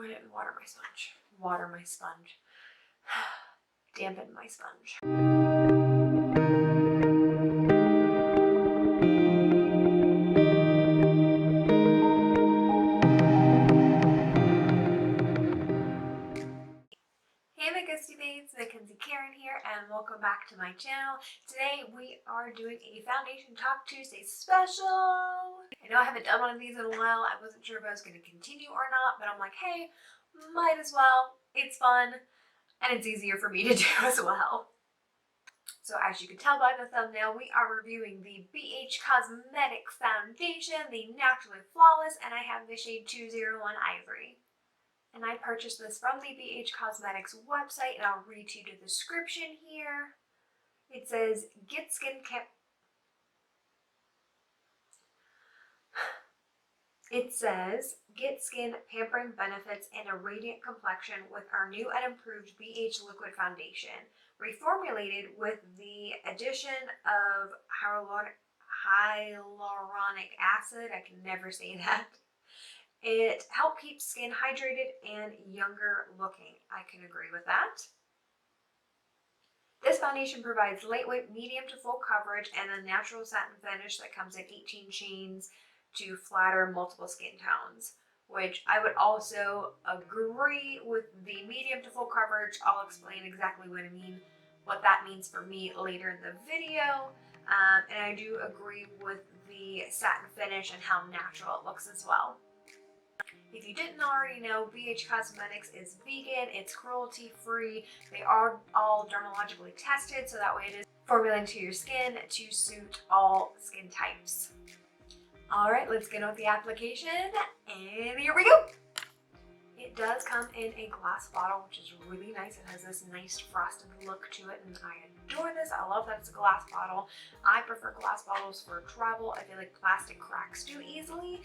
I didn't water my sponge. Water my sponge. Dampen my sponge. Hey McKenzie babes, McKenzie Karyn here, and welcome back to my channel. Today we are doing a Foundation Talk Tuesday special. I know I haven't done one of these in a while. I wasn't sure if I was going to continue or not, but I'm like, hey, might as well. It's fun, and it's easier for me to do as well. So as you can tell by the thumbnail, we are reviewing the BH Cosmetics Foundation, the Naturally Flawless, and I have the shade 201 Ivory. And I purchased this from the BH Cosmetics website, and I'll read to you the description here. It says, Get skin pampering benefits and a radiant complexion with our new and improved BH Liquid Foundation. Reformulated with the addition of hyaluronic acid. I can never say that. It helps keep skin hydrated and younger looking. I can agree with that. This foundation provides lightweight, medium to full coverage and a natural satin finish that comes in 18 chains to flatter multiple skin tones, which I would also agree with the medium to full coverage. I'll explain exactly what that means for me later in the video. And I do agree with the satin finish and how natural it looks as well. If you didn't already know, BH Cosmetics is vegan, it's cruelty-free, they are all dermatologically tested, so that way it is formulated to your skin to suit all skin types. Alright, let's get on with the application, and here we go! It does come in a glass bottle, which is really nice. It has this nice frosted look to it, and I adore this. I love that it's a glass bottle. I prefer glass bottles for travel. I feel like plastic cracks too easily,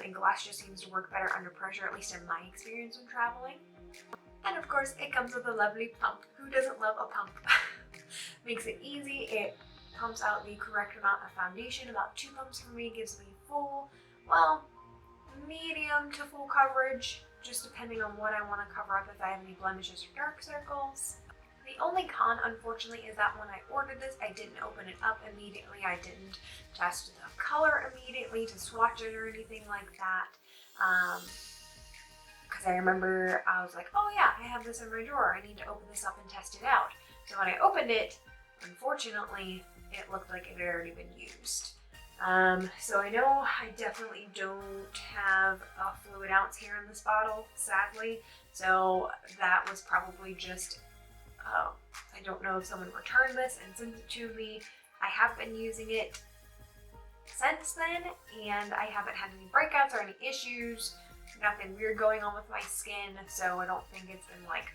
and glass just seems to work better under pressure, at least in my experience when traveling. And of course, it comes with a lovely pump. Who doesn't love a pump? Makes it easy. It pumps out the correct amount of foundation. About 2 pumps for me gives me full, well, medium to full coverage, just depending on what I want to cover up, if I have any blemishes or dark circles. The only con, unfortunately, is that when I ordered this, I didn't open it up immediately. I didn't test the color immediately to swatch it or anything like that. Because I remember I was like, oh yeah, I have this in my drawer. I need to open this up and test it out. So when I opened it, unfortunately, it looked like it had already been used. So I know I definitely don't have a fluid ounce here in this bottle, sadly. So that was probably just, I don't know if someone returned this and sent it to me. I have been using it since then, and I haven't had any breakouts or any issues. Nothing weird going on with my skin, so I don't think it's been like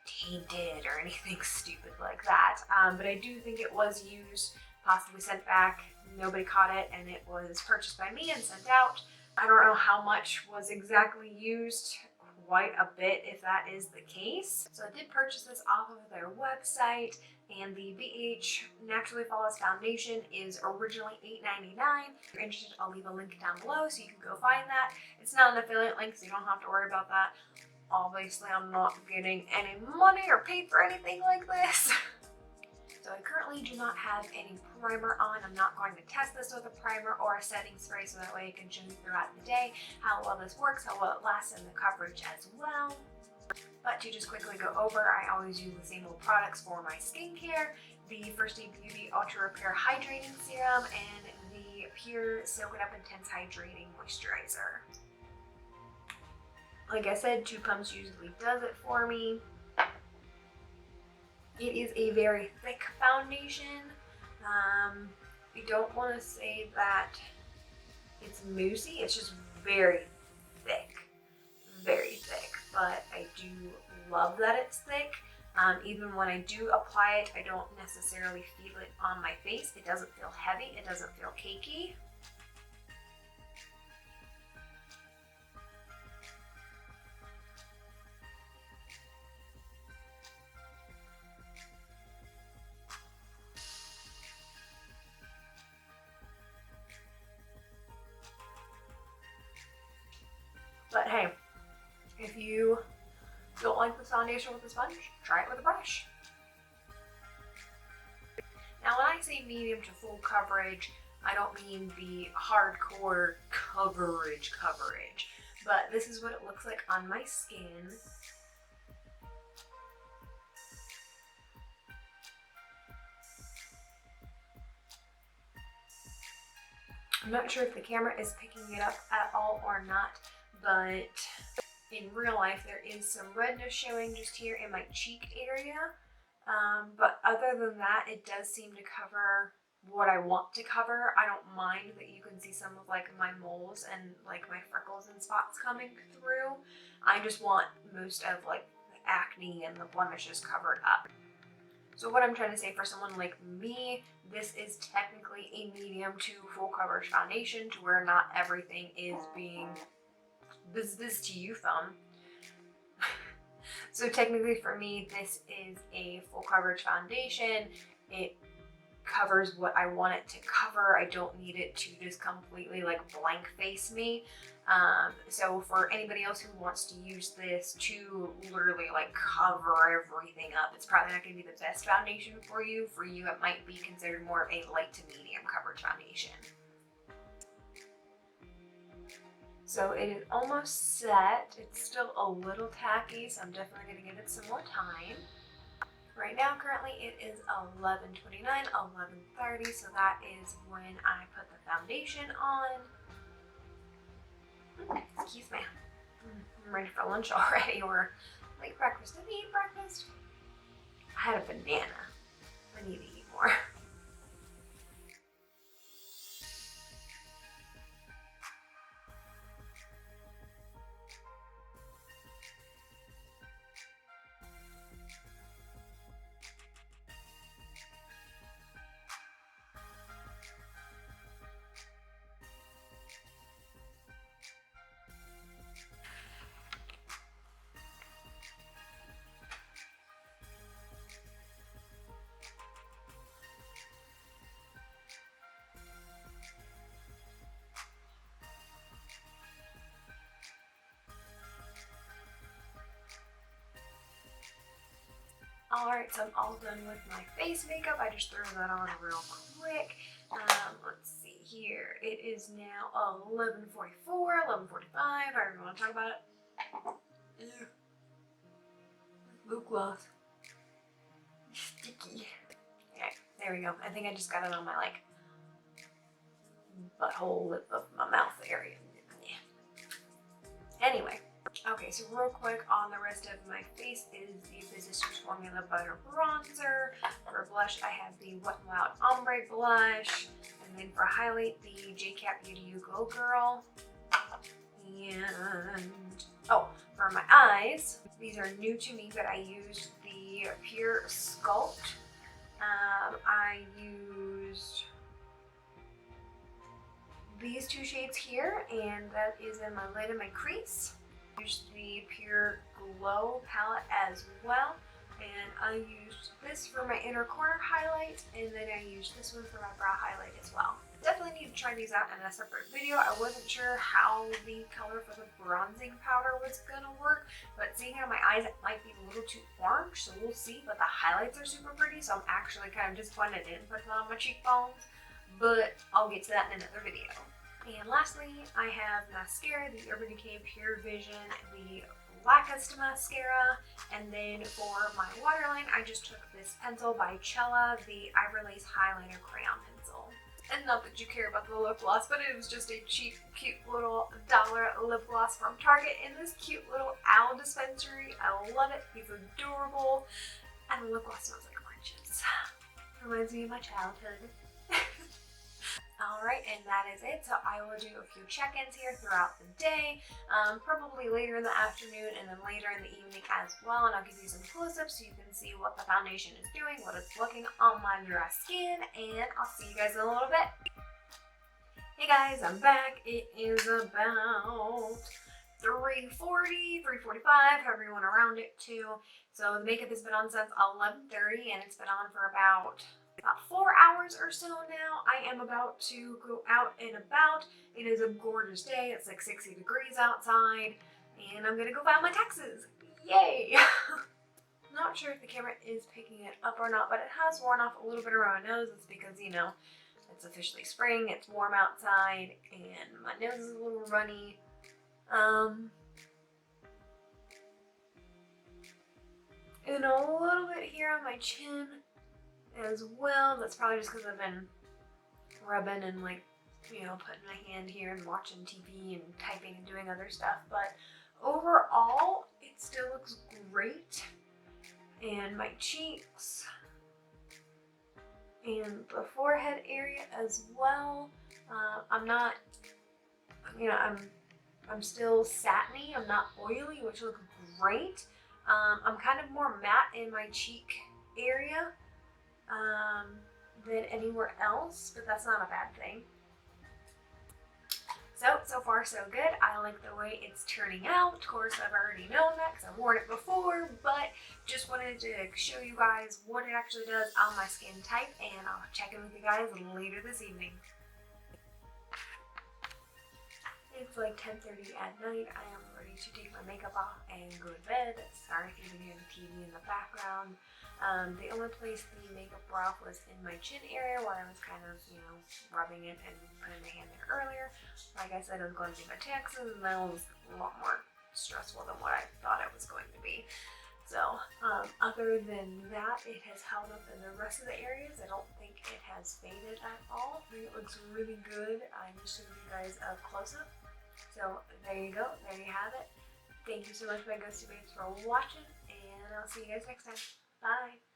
tainted or anything stupid like that. But I do think it was used, possibly sent back. Nobody caught it, and it was purchased by me and sent out. I don't know how much was exactly used, quite a bit if that is the case. So I did purchase this off of their website, and the BH Naturally Flawless Foundation is originally $8.99. If you're interested, I'll leave a link down below so you can go find that. It's not an affiliate link, so you don't have to worry about that. Obviously, I'm not getting any money or paid for anything like this. So I currently do not have any primer on. I'm not going to test this with a primer or a setting spray, so that way I can show you throughout the day how well this works, how well it lasts, and the coverage as well. But to just quickly go over, I always use the same old products for my skincare. The First Aid Beauty Ultra Repair Hydrating Serum and the Pure Soak It Up Intense Hydrating Moisturizer. Like I said, 2 pumps usually does it for me. It is a very thick foundation. I don't want to say that it's moussey, it's just very thick, but I do love that it's thick. Even when I do apply it, I don't necessarily feel it on my face. It doesn't feel heavy, it doesn't feel cakey. But hey, If you don't like this foundation with a sponge, try it with a brush. Now when I say medium to full coverage, I don't mean the hardcore coverage, but this is what it looks like on my skin. I'm not sure if the camera is picking it up at all or not, but in real life there is some redness showing just here in my cheek area. But other than that, it does seem to cover what I want to cover. I don't mind that you can see some of like my moles and like my freckles and spots coming through. I just want most of like the acne and the blemishes covered up. So what I'm trying to say for someone like me, this is technically a medium to full coverage foundation to where not everything is being this to you thumb. So technically for me, this is a full coverage foundation. It covers what I want it to cover. I don't need it to just completely like blank face me. So for anybody else who wants to use this to literally like cover everything up, it's probably not going to be the best foundation for you. For you, it might be considered more of a light to medium coverage foundation. So it is almost set. It's still a little tacky, so I'm definitely going to give it some more time. Right now, currently, it is 11:29, 11:30, so that is when I put the foundation on. Excuse me. I'm ready for lunch already, or late breakfast. Did I eat breakfast? I had a banana. I need to eat more. Alright, so I'm all done with my face makeup. I just threw that on real quick. Let's see here. It is now 11:44, 11:45, however you want to talk about it. Ew. Lip gloss. Sticky. Okay, there we go. I think I just got it on my like butthole lip of my mouth area. Yeah. Anyway. Okay, so real quick on the rest of my face is the Physicians Formula Butter Bronzer. For blush, I have the WetnWild Ombre blush. And then for highlight, the JCat Beauty You Glow Girl. And, oh, for my eyes, these are new to me, but I used the Pure Sculpt. I used these two shades here, and that is in my lid and my crease. Used the Pure Glow palette as well, and I used this for my inner corner highlight, and then I used this one for my brow highlight as well. Definitely need to try these out in a separate video. I wasn't sure how the color for the bronzing powder was gonna work, but seeing how my eyes might be a little too orange, so we'll see. But the highlights are super pretty, so I'm actually kind of disappointed I didn't put them on my cheekbones, but I'll get to that in another video. And lastly, I have mascara, the Urban Decay Pure Vision, the Blackest mascara, and then for my waterline, I just took this pencil by Cella, the Ivory Lace Highlighter Crayon Pencil. And not that you care about the lip gloss, but it was just a cheap, cute little $1 lip gloss from Target in this cute little owl dispensary. I love it. It's adorable. And the lip gloss smells like oranges. Reminds me of my childhood. Alright, and that is it. So I will do a few check-ins here throughout the day, probably later in the afternoon and then later in the evening as well. And I'll give you some close-ups so you can see what the foundation is doing, what it's looking on my dry skin, and I'll see you guys in a little bit. Hey guys, I'm back. It is about 3:40, 3:45, however you want to round it to. So the makeup has been on since 11:30 and it's been on for about 4 hours or so now. I am about to go out and about. It is a gorgeous day. It's like 60 degrees outside. and I'm gonna go file my taxes. Yay! Not sure if the camera is picking it up or not, but it has worn off a little bit around my nose. It's because, you know, it's officially spring, it's warm outside, and my nose is a little runny. And a little bit here on my chin as well. That's probably just because I've been rubbing and, like, you know, putting my hand here and watching TV and typing and doing other stuff. But overall, it still looks great. And my cheeks and the forehead area as well. I'm not, you know, I'm still satiny. I'm not oily, which looks great. I'm kind of more matte in my cheek area than anywhere else, but that's not a bad thing. So far so good. I like the way it's turning out. Of course, I've already known that because I've worn it before, but just wanted to show you guys what it actually does on my skin type, and I'll check in with you guys later this evening. It's like 10:30 at night. I am ready to take my makeup off and go to bed. Sorry if you can hear the TV in the background. The only place the makeup wore off was in my chin area where I was kind of, you know, rubbing it and putting my hand there earlier. Like I said, I was going to do my taxes, and that was a lot more stressful than what I thought it was going to be. So, other than that, it has held up in the rest of the areas. I don't think it has faded at all. I think it looks really good. I just showed you guys a close-up. So, there you go. There you have it. Thank you so much, my ghosty babes, for watching, and I'll see you guys next time. Bye!